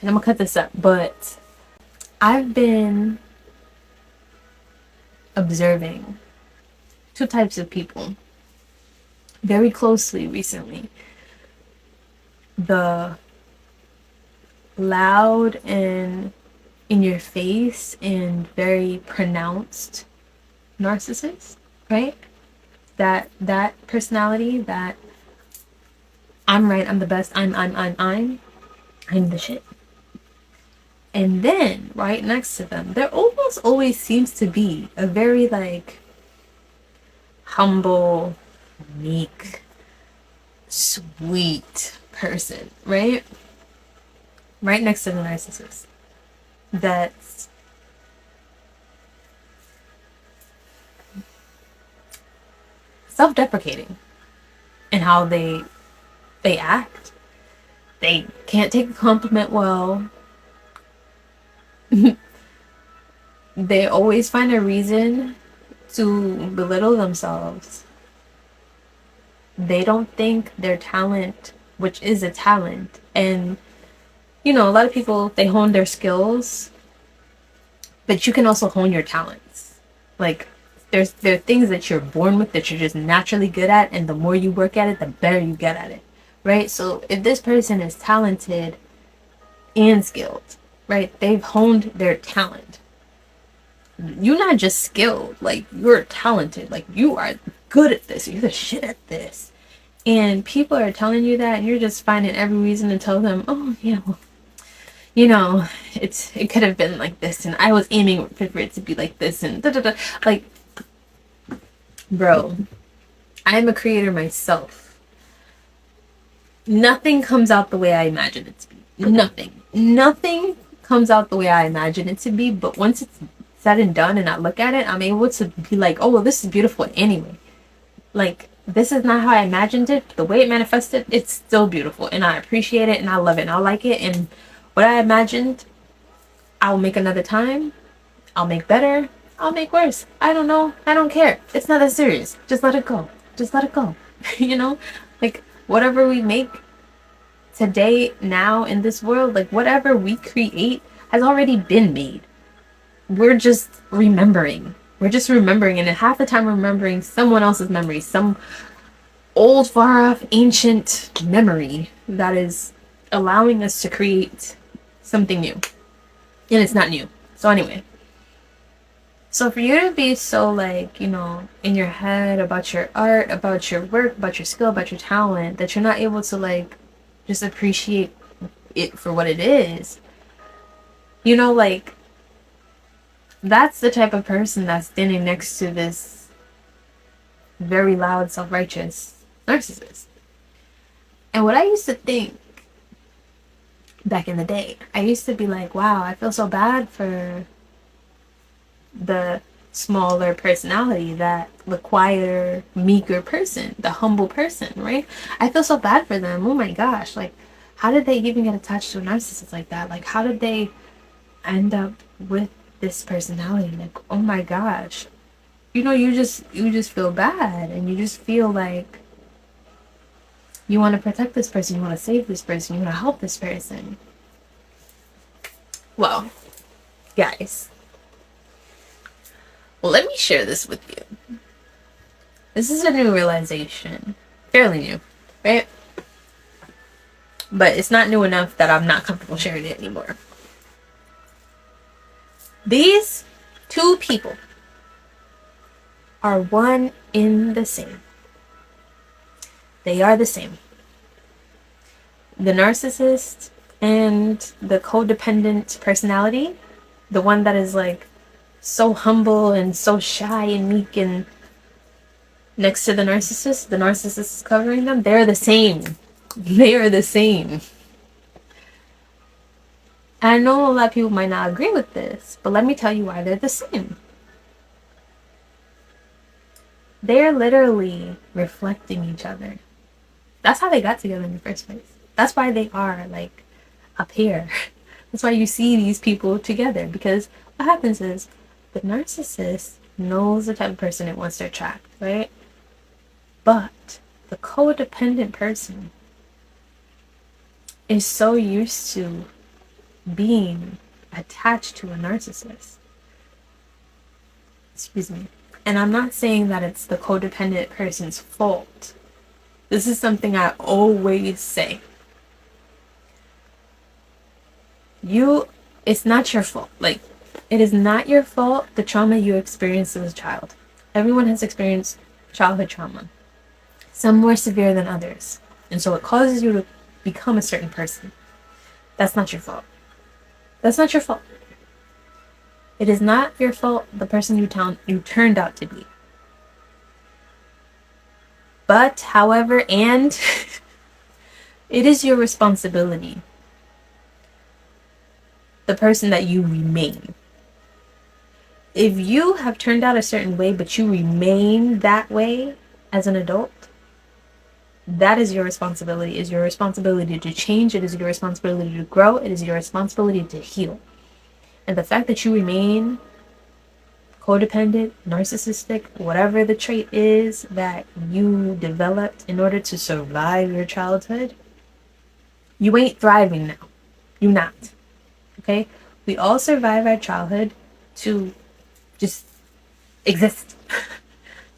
and I'm gonna cut this up, but I've been observing two types of people very closely recently. The loud and in your face and very pronounced narcissist, right? That personality, that I'm right, I'm the best, I'm the shit. And then right next to them, there almost always seems to be a very like humble, meek, sweet person, right? Right next to the narcissist. That's self-deprecating in how they act. They can't take a compliment well. They always find a reason to belittle themselves. They don't think their talent, which is a talent, and you know, a lot of people they hone their skills, but you can also hone your talents. Like there are things that you're born with that you're just naturally good at, and the more you work at it, the better you get at it, right? So if this person is talented and skilled, right, they've honed their talent. You're not just skilled, like you're talented, like you are good at this, you're the shit at this. And people are telling you that, and you're just finding every reason to tell them, oh yeah, well, you know, it could have been like this, and I was aiming for it to be like this, and da da da. Like, bro, I'm a creator myself. Nothing comes out the way I imagine it to be. Nothing comes out the way I imagine it to be. But once it's said and done, and I look at it, I'm able to be like, oh well, this is beautiful anyway. Like, this is not how I imagined it. The way it manifested, it's still beautiful, and I appreciate it, and I love it, and I like it, and what I imagined, I'll make another time. I'll make better. I'll make worse. I don't know. I don't care. It's not that serious. Just let it go. Just let it go. You know? Like, whatever we make today, now, in this world, like, whatever we create has already been made. We're just remembering. We're just remembering. And half the time, we're remembering someone else's memory. Some old, far off, ancient memory that is allowing us to create something new. And it's not new. So anyway, so for you to be so like, you know, in your head about your art, about your work, about your skill, about your talent, that you're not able to like just appreciate it for what it is, you know, like that's the type of person that's standing next to this very loud, self-righteous narcissist. And what I used to think back in the day, I used to be like, wow, I feel so bad for the smaller personality, that the quieter, meeker person, the humble person, right? I feel so bad for them. Oh my gosh, like how did they even get attached to a narcissist like that? Like how did they end up with this personality? Like, oh my gosh. You know, you just feel bad, and you just feel like you want to protect this person, you want to save this person, you want to help this person. Well, guys, well, let me share this with you. This is a new realization. Fairly new, right? But it's not new enough that I'm not comfortable sharing it anymore. These two people are one in the same. They are the same. The narcissist and the codependent personality, the one that is like so humble and so shy and meek, and next to the narcissist is covering them, they're the same. They are the same. And I know a lot of people might not agree with this, but let me tell you why they're the same. They're literally reflecting each other. That's how they got together in the first place. That's why they are like a pair. That's why you see these people together, because what happens is the narcissist knows the type of person it wants to attract, right? But the codependent person is so used to being attached to a narcissist. Excuse me. And I'm not saying that it's the codependent person's fault. This is something I always say. It's not your fault. Like, it is not your fault the trauma you experienced as a child. Everyone has experienced childhood trauma. Some more severe than others. And so it causes you to become a certain person. That's not your fault. That's not your fault. It is not your fault the person you turned out to be. But, however, and it is your responsibility. The person that you remain. If you have turned out a certain way, but you remain that way as an adult, that is your responsibility. It is your responsibility to change. It is your responsibility to grow. It is your responsibility to heal. And the fact that you remain codependent, narcissistic, whatever the trait is that you developed in order to survive your childhood, you ain't thriving now. You're not. Okay? We all survive our childhood to just exist.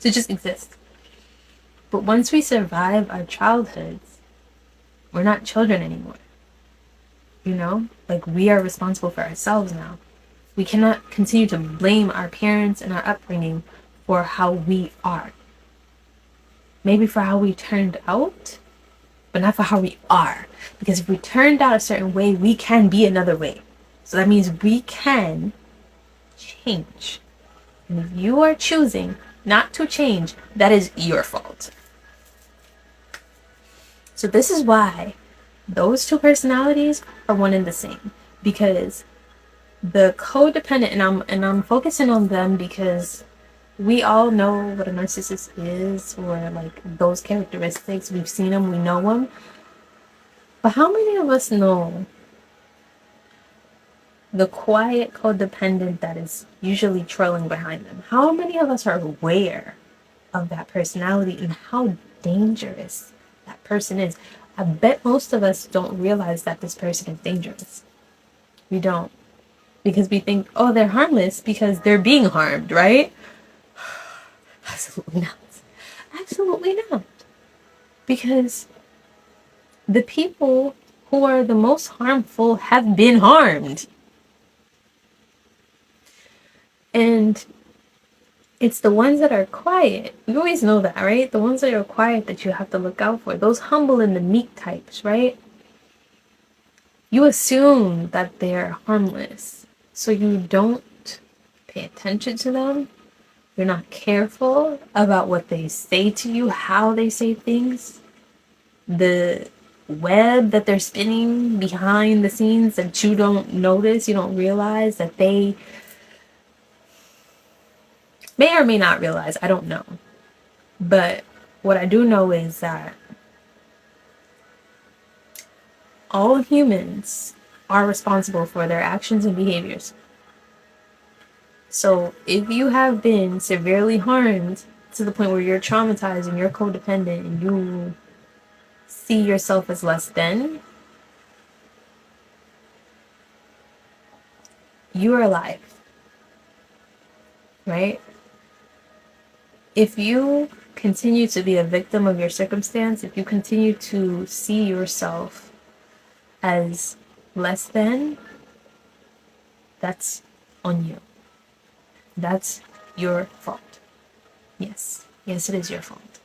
To just exist. But once we survive our childhoods, we're not children anymore. You know? Like, we are responsible for ourselves now. We cannot continue to blame our parents and our upbringing for how we are. Maybe for how we turned out, but not for how we are. Because if we turned out a certain way, we can be another way. So that means we can change. And if you are choosing not to change, that is your fault. So this is why those two personalities are one and the same. Because the codependent, and I'm focusing on them because we all know what a narcissist is, or like those characteristics. We've seen them, we know them. But how many of us know the quiet codependent that is usually trailing behind them? How many of us are aware of that personality and how dangerous that person is? I bet most of us don't realize that this person is dangerous. We don't. Because we think, oh, they're harmless because they're being harmed, right? Absolutely not. Absolutely not. Because the people who are the most harmful have been harmed. And it's the ones that are quiet. We always know that, right? The ones that are quiet that you have to look out for. Those humble and the meek types, right? You assume that they're harmless. So you don't pay attention to them. You're not careful about what they say to you, how they say things. The web that they're spinning behind the scenes that you don't notice, you don't realize that they may or may not realize. I don't know. But what I do know is that all humans are responsible for their actions and behaviors. So if you have been severely harmed to the point where you're traumatized and you're codependent and you see yourself as less than, you are alive, right? If you continue to be a victim of your circumstance, if you continue to see yourself as less than, that's on you. That's your fault. Yes. Yes, it is your fault.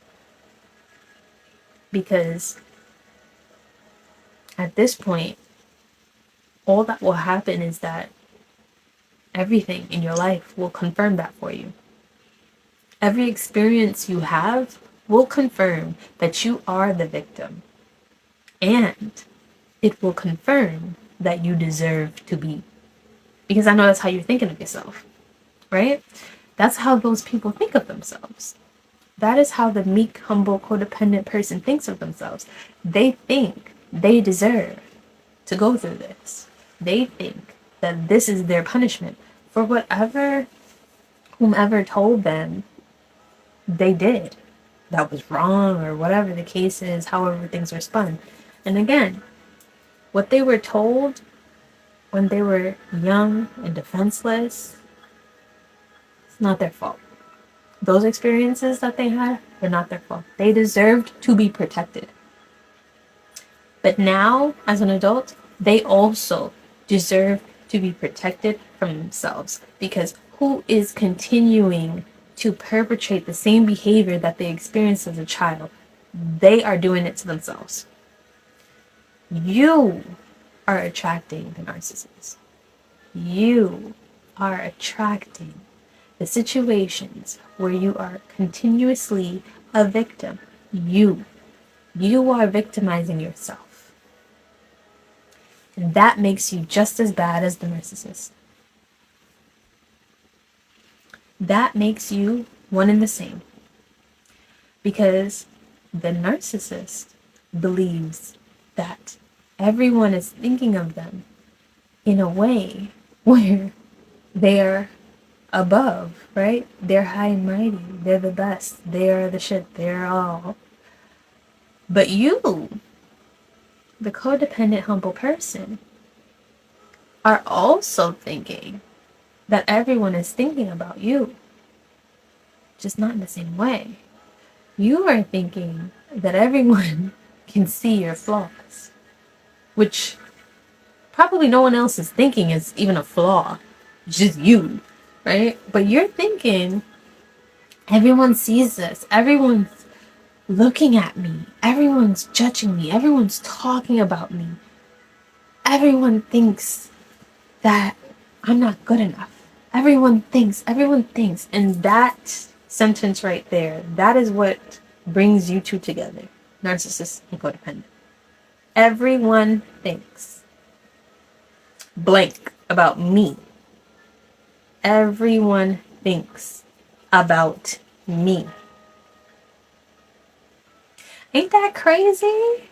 Because at this point, all that will happen is that everything in your life will confirm that for you. Every experience you have will confirm that you are the victim. And it will confirm that you deserve to be. Because I know that's how you're thinking of yourself, right? That's how those people think of themselves. That is how the meek, humble, codependent person thinks of themselves. They think they deserve to go through this. They think that this is their punishment for whomever told them they did that was wrong, or whatever the case is, however things are spun. And again, what they were told when they were young and defenseless, it's not their fault. Those experiences that they had were not their fault. They deserved to be protected. But now, as an adult, they also deserve to be protected from themselves, because who is continuing to perpetrate the same behavior that they experienced as a child? They are doing it to themselves. You are attracting the narcissist. You are attracting the situations where you are continuously a victim. You are victimizing yourself. And that makes you just as bad as the narcissist. That makes you one and the same. Because the narcissist believes that everyone is thinking of them in a way where they're above, right? They're high and mighty. They're the best. They're the shit. They're all. But you, the codependent, humble person, are also thinking that everyone is thinking about you, just not in the same way. You are thinking that everyone can see your flaws, which probably no one else is thinking is even a flaw, just you, right? But you're thinking everyone sees this, everyone's looking at me, everyone's judging me, everyone's talking about me, everyone thinks that I'm not good enough. Everyone thinks, and that sentence right there, that is what brings you two together, narcissist and codependent. Everyone thinks blank about me. Everyone thinks about me. Ain't that crazy?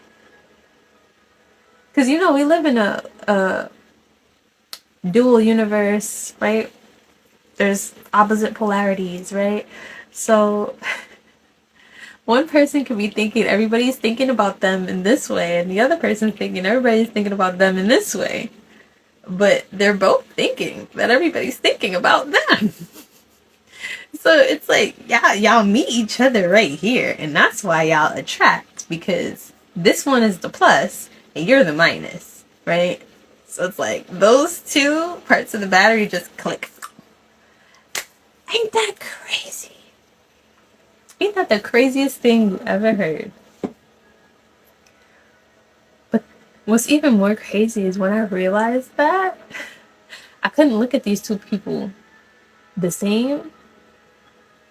Because, you know, we live in a dual universe, right? There's opposite polarities, right? So one person could be thinking everybody's thinking about them in this way, and the other person thinking everybody's thinking about them in this way. But they're both thinking that everybody's thinking about them. So it's like, yeah, y'all meet each other right here, and that's why y'all attract, because this one is the plus and you're the minus, right? So it's like those two parts of the battery just click. Ain't that crazy? Ain't that the craziest thing you ever heard? But what's even more crazy is when I realized that I couldn't look at these two people the same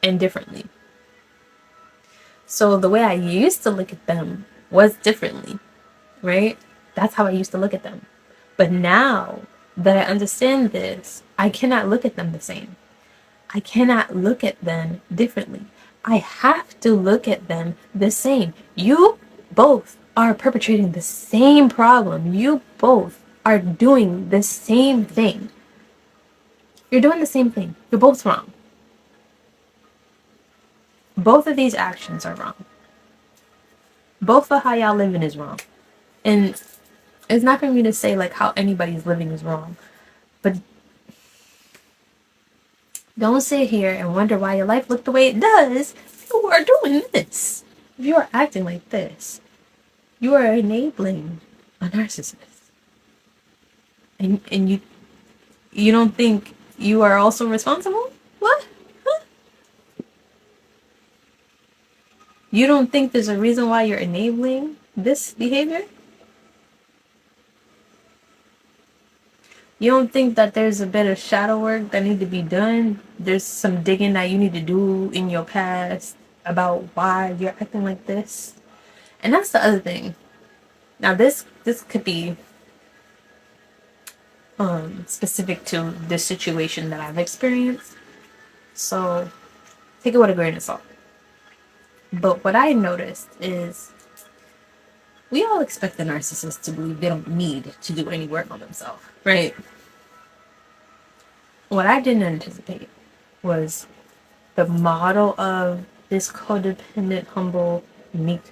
and differently. So the way I used to look at them was differently, right? That's how I used to look at them. But now that I understand this, I cannot look at them the same. I cannot look at them differently. I have to look at them the same. You both are perpetrating the same problem. You both are doing the same thing. You're doing the same thing. You're both wrong. Both of these actions are wrong. Both of how y'all living is wrong. And it's not for me to say like how anybody's living is wrong. But don't sit here and wonder why your life looked the way it does. You are doing this. If you are acting like this, you are enabling a narcissist. And you don't think you are also responsible? What? Huh? You don't think there's a reason why you're enabling this behavior? You don't think that there's a bit of shadow work that need to be done? There's some digging that you need to do in your past about why you're acting like this? And that's the other thing. Now this could be specific to this situation that I've experienced. So take it with a grain of salt. But what I noticed is we all expect the narcissist to believe they don't need to do any work on themselves, right? What I didn't anticipate was the model of this codependent, humble, meek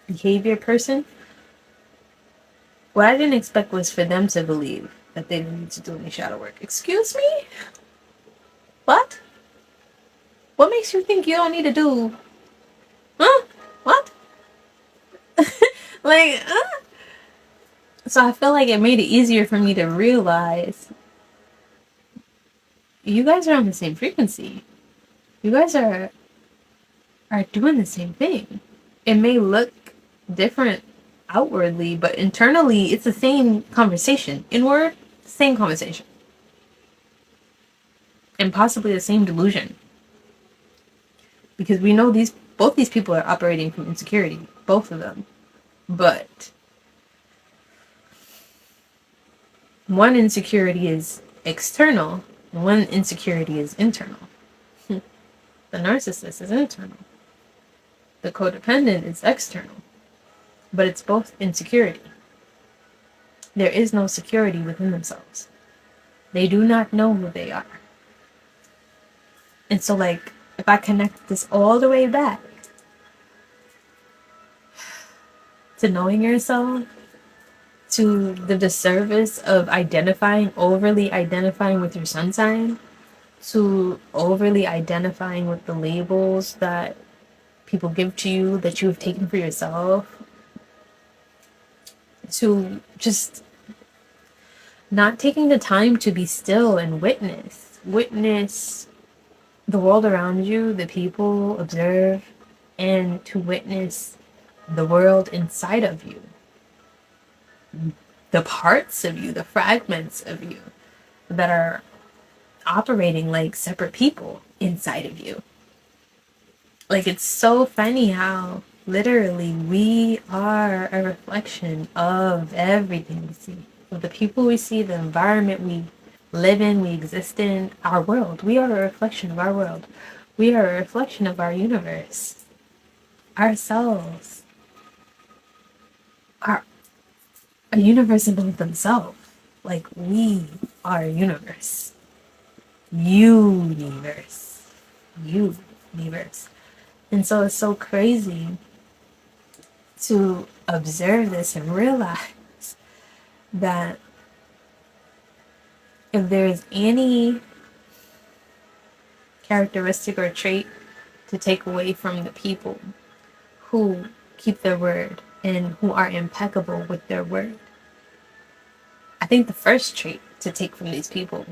behavior person. What I didn't expect was for them to believe that they don't need to do any shadow work. Excuse me? What? What makes you think you don't need to do? Huh? What? Like, so I feel like it made it easier for me to realize you guys are on the same frequency. You guys are doing the same thing. It may look different outwardly, but internally it's the same conversation. Inward, same conversation. And possibly the same delusion. Because we know both these people are operating from insecurity. Both of them. But one insecurity is external, one insecurity is internal. The narcissist is internal. The codependent is external. But it's both insecurity. There is no security within themselves. They do not know who they are. And so, like, if I connect this all the way back to knowing yourself, to the disservice of overly identifying with your sun sign, to overly identifying with the labels that people give to you that you have taken for yourself, to just not taking the time to be still and witness the world around you, the people, observe, and to witness the world inside of you, the parts of you, the fragments of you that are operating like separate people inside of you. Like, it's so funny how literally we are a reflection of everything we see, of the people we see, the environment we live in, we exist in, our world. We are a reflection of our world. We are a reflection of our universe. Ourselves are a universe in of themselves. Like, we are a universe. Universe. Universe. And so it's so crazy to observe this and realize that if there is any characteristic or trait to take away from the people who keep their word and who are impeccable with their word, I think the first trait to take from these people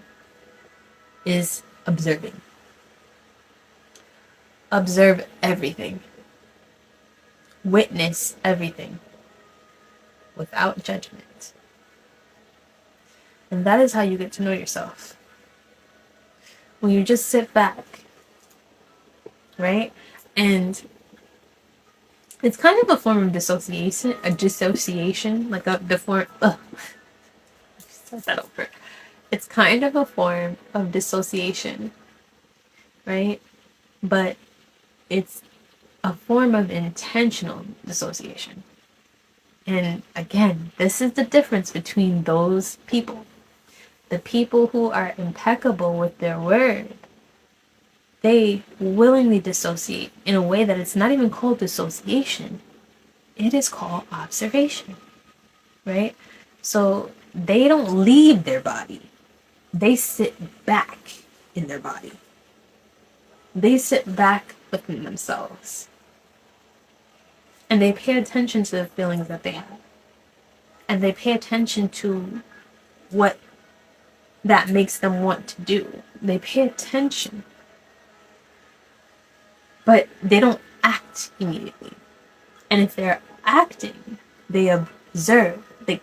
is observing. Observe everything. Witness everything without judgment. And that is how you get to know yourself. When you just sit back, right? And it's kind of a form of dissociation, like the form, start that over. It's kind of a form of dissociation, right? But it's a form of intentional dissociation. And again, this is the difference between those people. The people who are impeccable with their word, they willingly dissociate in a way that it's not even called dissociation. It is called observation, right? So they don't leave their body. They sit back in their body. They sit back within themselves. And they pay attention to the feelings that they have. And they pay attention to what that makes them want to do. They pay attention. But they don't act immediately. And if they're acting, they observe. They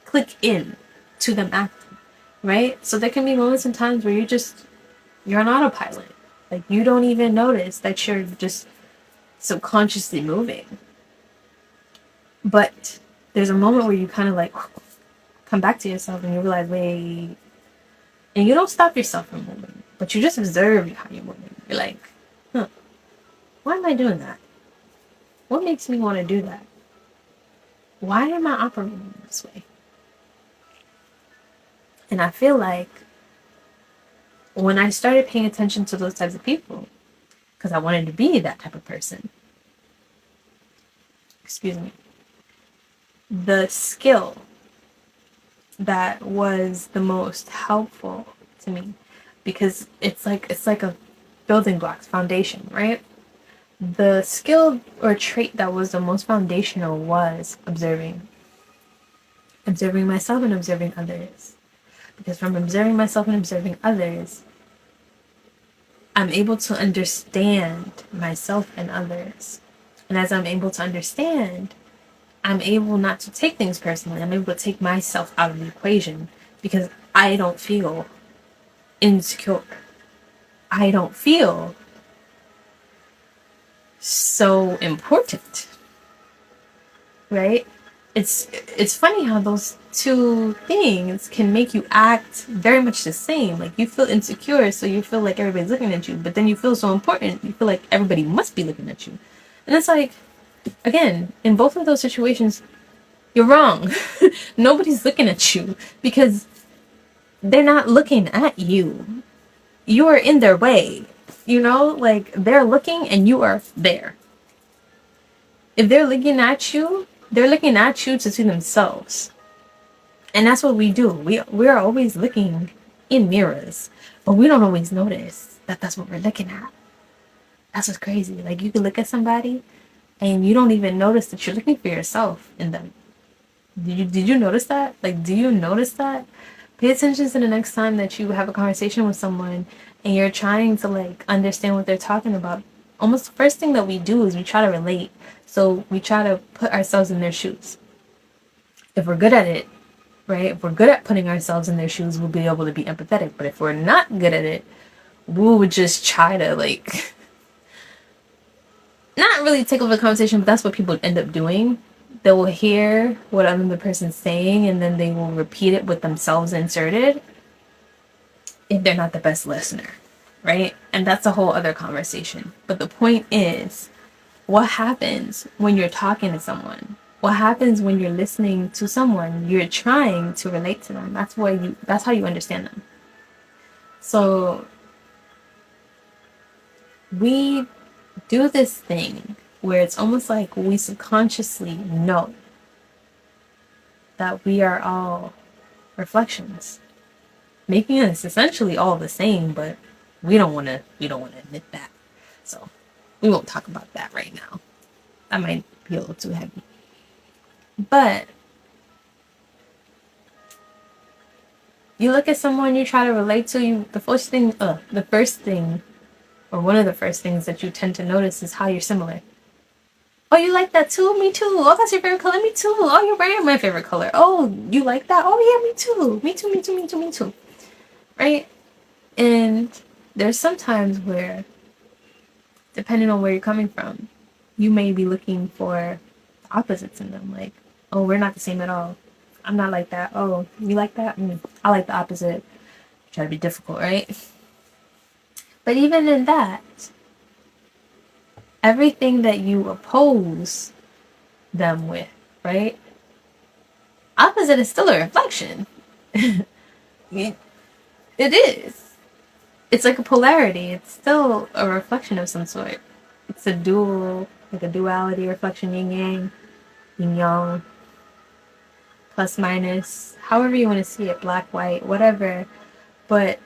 click in to them acting. Right? So there can be moments and times where you're on autopilot. Like, you don't even notice that you're just subconsciously moving. But there's a moment where you kind of like come back to yourself and you realize, wait. And you don't stop yourself from moving, but you just observe how you're moving. You're like, why am I doing that? What makes me want to do that? Why am I operating this way? And I feel like when I started paying attention to those types of people, because I wanted to be that type of person, excuse me, the skill that was the most helpful to me, because it's like a building blocks foundation, right? The skill or trait that was the most foundational was observing myself and observing others, because from observing myself and observing others, I'm able to understand myself and others. And as I'm able to understand, I'm able not to take things personally. I'm able to take myself out of the equation, because I don't feel insecure. I don't feel so important, right? It's funny how those two things can make you act very much the same. Like, you feel insecure, so you feel like everybody's looking at you, but then you feel so important, you feel like everybody must be looking at you. And it's like, again, in both of those situations, you're wrong. Nobody's looking at you, because they're not looking at you. You are in their way. Like, they're looking and you are there. If they're looking at you, they're looking at you to see themselves. And that's what we do. We're always looking in mirrors, but we don't always notice that that's what we're looking at. That's what's crazy. Like, you can look at somebody and you don't even notice that you're looking for yourself in them. Did you notice that? Like, do you notice that? Pay attention to the next time that you have a conversation with someone and you're trying to, like, understand what they're talking about. Almost the first thing that we do is we try to relate. So we try to put ourselves in their shoes. If we're good at it, right? If we're good at putting ourselves in their shoes, we'll be able to be empathetic. But if we're not good at it, we would just try to, like, not really take over the conversation, but that's what people end up doing. They will hear what another person's saying and then they will repeat it with themselves inserted, if they're not the best listener, right? And that's a whole other conversation. But the point is, what happens when you're talking to someone? What happens when you're listening to someone? You're trying to relate to them. That's how you understand them. So we do this thing where it's almost like we subconsciously know that we are all reflections, making us essentially all the same, but we don't want to admit that. So we won't talk about that right now. That might be a little too heavy. But you look at someone you try to relate to, the first thing, or one of the first things that you tend to notice is how you're similar. Oh, you like that too? Me too. Oh, that's your favorite color? Me too. Oh, you're wearing my favorite color. Oh, you like that? Oh, yeah, me too. Me too, me too, me too, me too. Right? And there's some times where, depending on where you're coming from, you may be looking for opposites in them. Like, oh, we're not the same at all. I'm not like that. Oh, you like that? I like the opposite. Try to be difficult, right? But even in that, everything that you oppose them with, right? Opposite is still a reflection. It is. It's like a polarity. It's still a reflection of some sort. It's a duality reflection, yin yang, plus minus, however you want to see it, black, white, whatever. But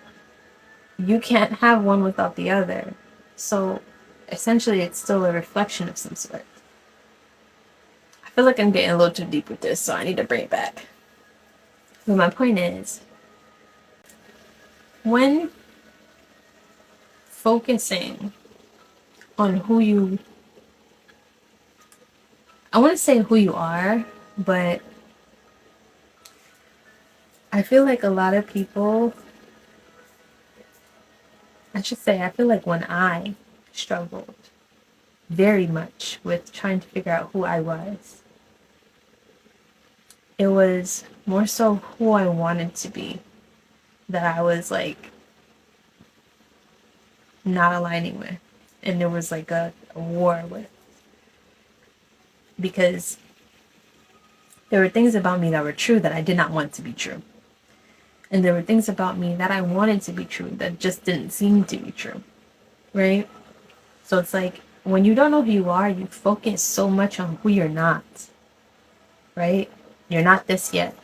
you can't have one without the other. So essentially, it's still a reflection of some sort. I feel like I'm getting a little too deep with this, so I need to bring it back. But my point is, when focusing on I want to say who you are, but I feel like a lot of people, I feel like when I struggled very much with trying to figure out who I was, it was more so who I wanted to be that I was, like, not aligning with. And there was, like, a war with. Because there were things about me that were true that I did not want to be true. And there were things about me that I wanted to be true that just didn't seem to be true. Right? So it's like, when you don't know who you are, you focus so much on who you're not. Right? You're not this yet.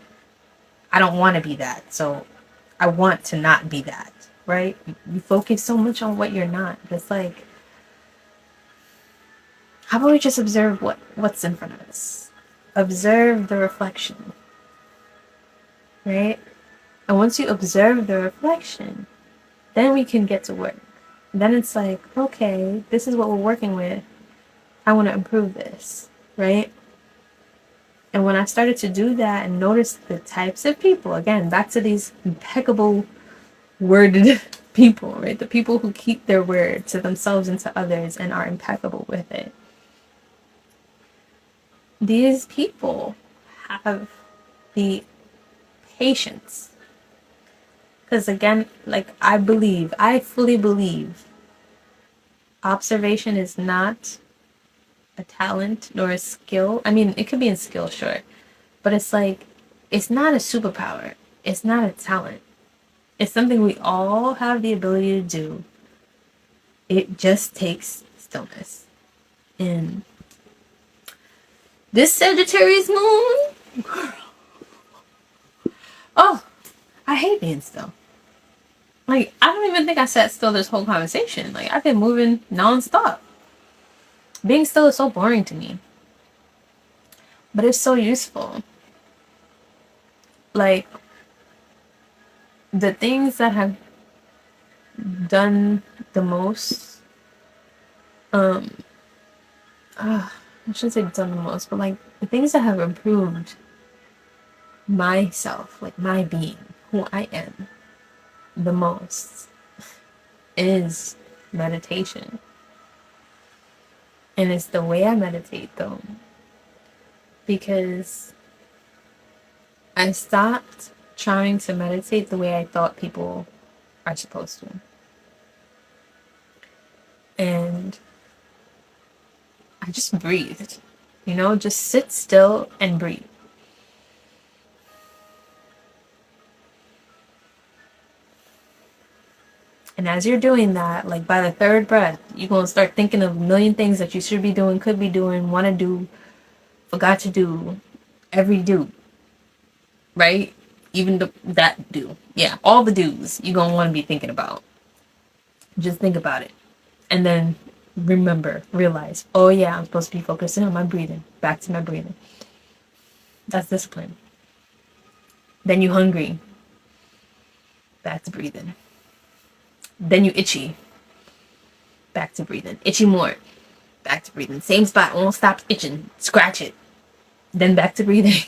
I don't want to be that. So I want to not be that, right? You focus so much on what you're not. It's like, how about we just observe what's in front of us? Observe the reflection, right? And once you observe the reflection, then we can get to work. Then it's like, okay, this is what we're working with. I want to improve this, right? And when I started to do that and notice the types of people, again, back to these impeccable worded people, right? The people who keep their word to themselves and to others and are impeccable with it. These people have the patience. Because again, like I fully believe observation is not a talent nor a skill. I mean, it could be in skill, sure. But it's like, it's not a superpower. It's not a talent. It's something we all have the ability to do. It just takes stillness. And this Sagittarius moon, girl. Oh, I hate being still. Like, I don't even think I sat still this whole conversation. Like, I've been moving nonstop. Being still is so boring to me. But it's so useful. Like, the things that have done the most, I shouldn't say done the most, but like, the things that have improved myself, like my being, who I am, the most, is meditation. And it's the way I meditate, though, because I stopped trying to meditate the way I thought people are supposed to. And I just breathed, just sit still and breathe. And as you're doing that, like by the third breath, you're going to start thinking of a million things that you should be doing, could be doing, want to do, forgot to do, every do. Right? Even that do. Yeah, all the do's you're going to want to be thinking about. Just think about it. And then realize, oh yeah, I'm supposed to be focusing on my breathing. Back to my breathing. That's discipline. Then you hungry. Back to breathing. Then you itchy. Back to breathing. Itchy more. Back to breathing. Same spot. Won't stop itching. Scratch it. Then back to breathing.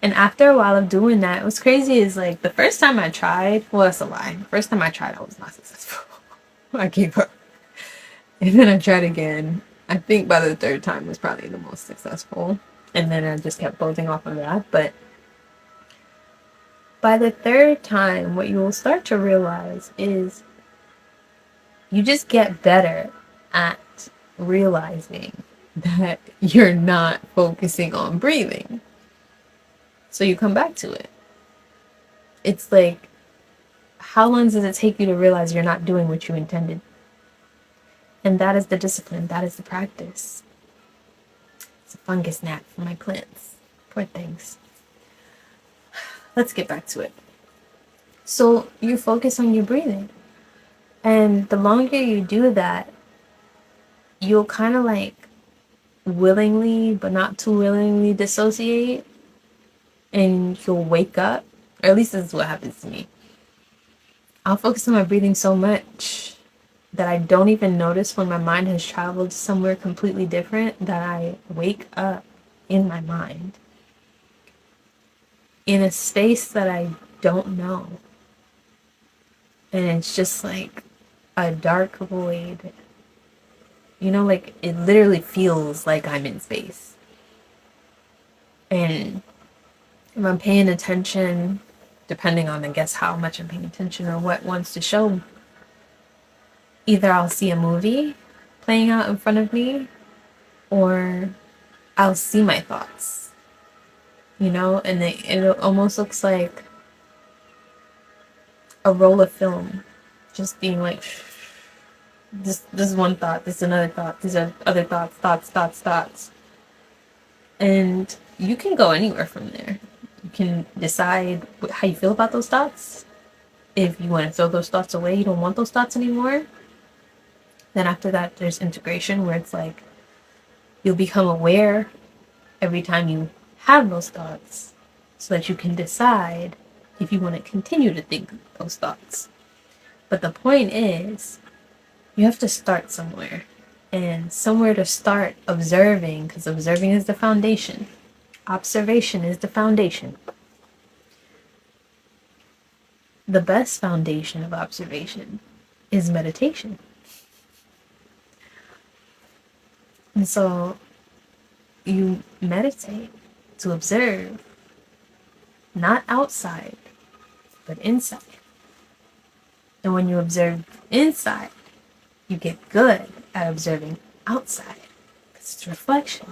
And after a while of doing that, what's crazy is like the first time I tried, well, that's a lie. The first time I tried, I was not successful. I gave up. And then I tried again. I think by the third time was probably the most successful. And then I just kept building off of that. But by the third time, what you will start to realize is you just get better at realizing that you're not focusing on breathing. So you come back to it. It's like, how long does it take you to realize you're not doing what you intended? And that is the discipline. That is the practice. It's a fungus gnat for my plants. Poor things. Let's get back to it. So you focus on your breathing. And the longer you do that, you'll kind of like willingly, but not too willingly dissociate. And you'll wake up. Or at least this is what happens to me. I'll focus on my breathing so much that I don't even notice when my mind has traveled somewhere completely different, that I wake up in my mind in a space that I don't know. And it's just like a dark void. Like it literally feels like I'm in space. And if I'm paying attention, depending on, I guess, how much I'm paying attention or what wants to show, either I'll see a movie playing out in front of me, or I'll see my thoughts. And it almost looks like a roll of film, just being like, this is one thought, this is another thought, these are other thoughts. And you can go anywhere from there. can decide how you feel about those thoughts. If you want to throw those thoughts away, you don't want those thoughts anymore. Then after that, there's integration, where it's like you'll become aware every time you have those thoughts, so that you can decide if you want to continue to think those thoughts. But the point is, you have to start somewhere. And somewhere to start observing, because observing is the foundation. Observation is the foundation. The best foundation of observation is meditation. And so you meditate to observe, not outside, but inside. And when you observe inside, you get good at observing outside, because it's reflection.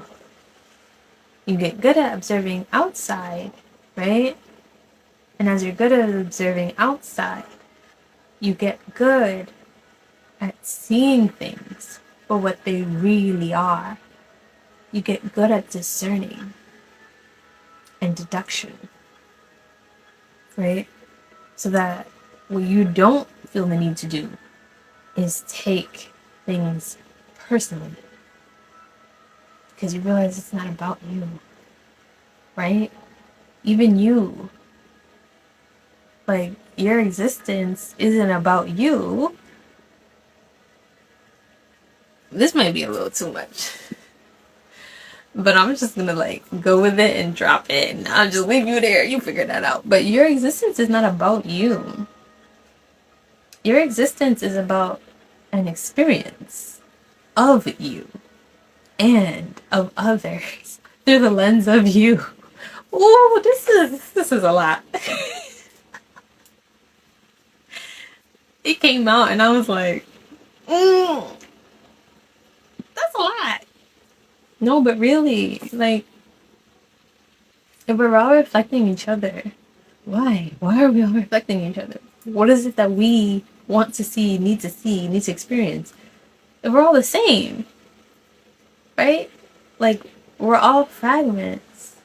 You get good at observing outside, right? And as you're good at observing outside, you get good at seeing things for what they really are. You get good at discerning and deduction, right? So that what you don't feel the need to do is take things personally, because you realize it's not about you, right? Even you, like, your existence isn't about you. This might be a little too much, but I'm just gonna like go with it and drop it, and I'll just leave you there. You figure that out. But your existence is not about you. Your existence is about an experience of you and of others through the lens of you. Ooh, this is a lot. It came out and I was like, that's a lot. No, but really, like, if we're all reflecting each other, why? Why are we all reflecting each other? What is it that we want to see, need to experience? If we're all the same, right? Like, we're all fragments,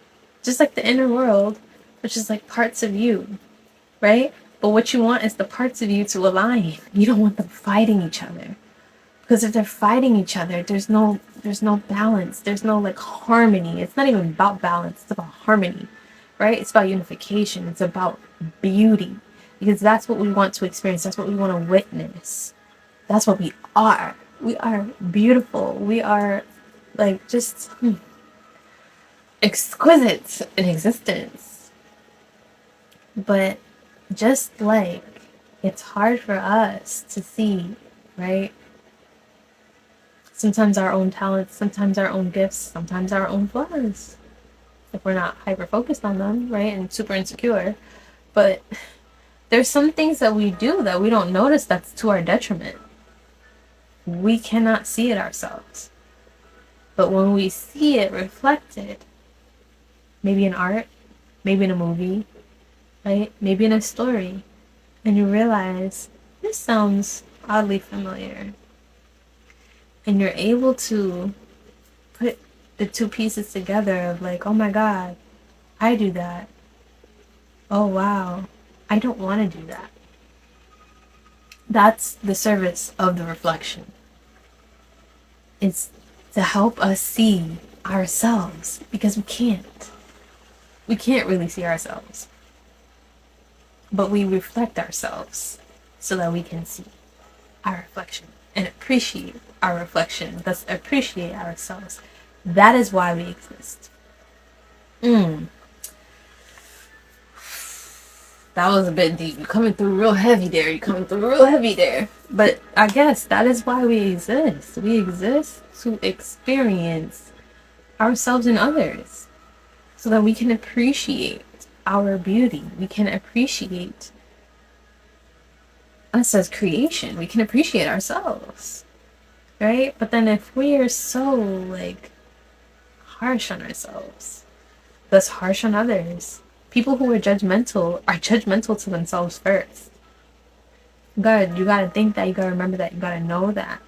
just like the inner world, which is like parts of you, right? But what you want is the parts of you to align. You don't want them fighting each other. Because if they're fighting each other, there's no balance. There's no like harmony. It's not even about balance. It's about harmony, right? It's about unification. It's about beauty. Because that's what we want to experience. That's what we want to witness. That's what we are. We are beautiful. We are like just exquisite in existence. But just like it's hard for us to see, right? Sometimes our own talents, sometimes our own gifts, sometimes our own flaws, if we're not hyper focused on them, right? And super insecure. But there's some things that we do that we don't notice that's to our detriment. We cannot see it ourselves. But when we see it reflected, maybe in art, maybe in a movie, right? Maybe in a story, and you realize, this sounds oddly familiar. And you're able to put the two pieces together of like, oh my God, I do that. Oh wow, I don't want to do that. That's the service of the reflection. It's to help us see ourselves, because we can't. We can't really see ourselves. But we reflect ourselves so that we can see our reflection and appreciate our reflection, thus appreciate ourselves. That is why we exist. That was a bit deep. You're coming through real heavy there. But I guess that is why we exist. We exist to experience ourselves and others, so that we can appreciate our beauty. We can appreciate us as creation. We can appreciate ourselves, right? But then if we are so like harsh on ourselves, thus harsh on others, people who are judgmental to themselves first. God, you gotta think that, you gotta remember that, you gotta know that.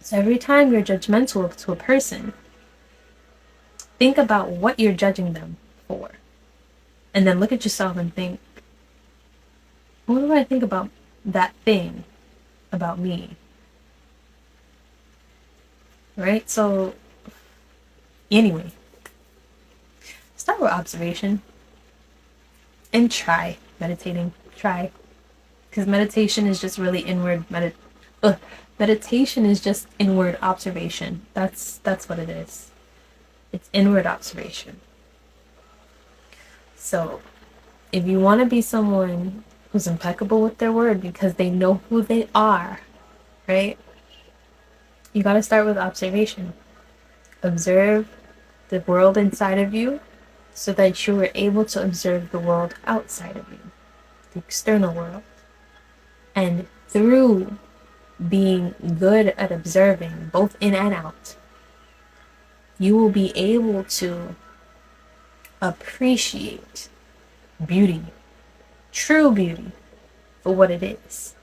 So every time you're judgmental to a person, think about what you're judging them for. And then look at yourself and think, what do I think about that thing about me? Right? So, anyway, start with observation and try meditating. Try. Because meditation is just really inward. Meditation is just inward observation. That's what it is. It's inward observation. So, if you want to be someone who's impeccable with their word because they know who they are, right? You got to start with observation. Observe the world inside of you so that you are able to observe the world outside of you, the external world. And through being good at observing, both in and out, you will be able to appreciate beauty, true beauty, for what it is.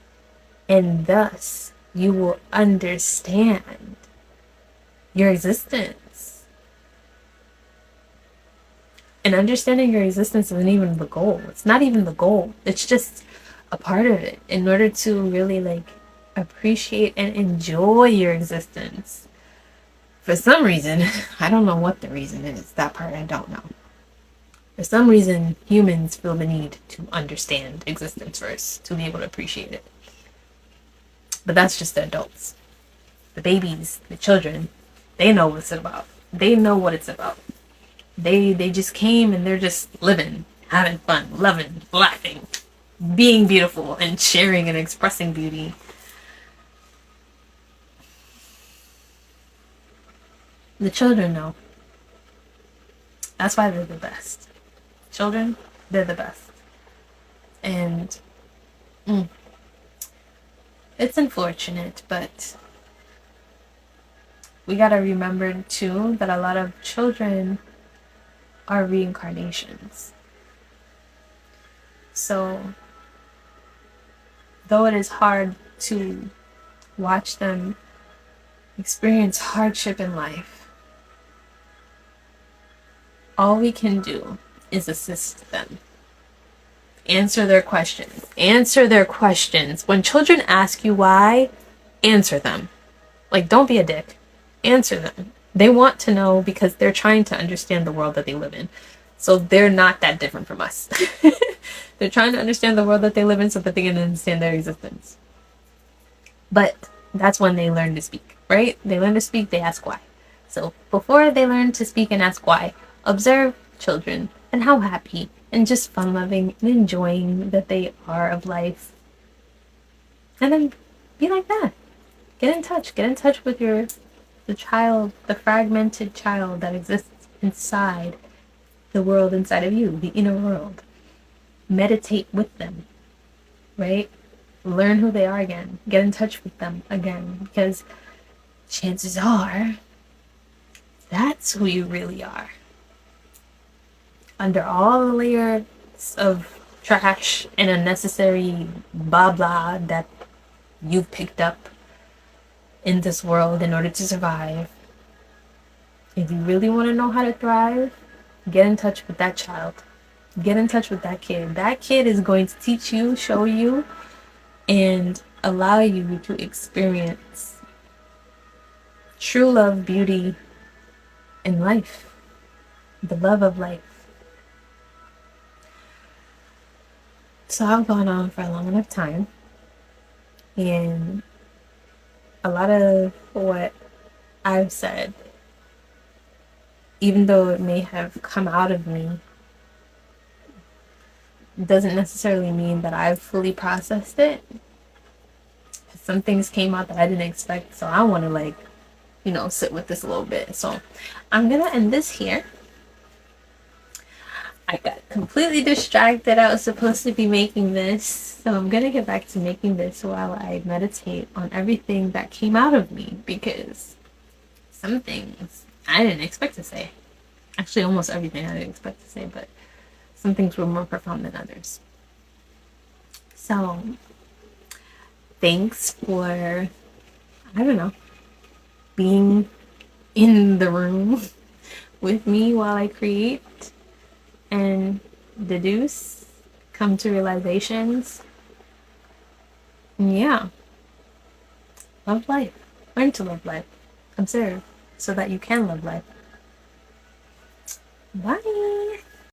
And thus, you will understand your existence. And understanding your existence isn't even the goal. It's not even the goal. It's just a part of it in order to really appreciate and enjoy your existence. For some reason, I don't know what the reason is. That part I don't know. For some reason, humans feel the need to understand existence first to be able to appreciate it. But that's just the adults. The babies, the children, they know what it's about. They know what it's about. They just came and they're just living, having fun, loving, laughing, being beautiful, and sharing and expressing beauty. The children know. That's why they're the best. Children, they're the best. And it's unfortunate, but we gotta remember too that a lot of children are reincarnations. So, though it is hard to watch them experience hardship in life, all we can do is assist them. Answer their questions. Answer their questions. When children ask you why, answer them. Don't be a dick. Answer them. They want to know because they're trying to understand the world that they live in. So they're not that different from us. They're trying to understand the world that they live in so that they can understand their existence. But that's when they learn to speak, right? They learn to speak, they ask why. So before they learn to speak and ask why, observe children and how happy and just fun-loving and enjoying that they are of life. And then be like that. Get in touch. Get in touch with the child, the fragmented child that exists inside the world inside of you, the inner world. Meditate with them, right? Learn who they are again. Get in touch with them again, because chances are that's who you really are. Under all the layers of trash and unnecessary blah blah that you've picked up in this world in order to survive, if you really want to know how to thrive, get in touch with that child. Get in touch with that kid. That kid is going to teach you, show you, and allow you to experience true love, beauty, and life. The love of life. So I've gone on for a long enough time, and a lot of what I've said, even though it may have come out of me, doesn't necessarily mean that I've fully processed it. Some things came out that I didn't expect, so I want to sit with this a little bit. So I'm gonna end this here. I got completely distracted. I was supposed to be making this, so I'm gonna get back to making this while I meditate on everything that came out of me, because some things I didn't expect to say. Actually, almost everything I didn't expect to say, but some things were more profound than others. So, thanks for, being in the room with me while I create. And deduce, come to realizations. Yeah. Love life. Learn to love life. Observe so that you can love life. Bye.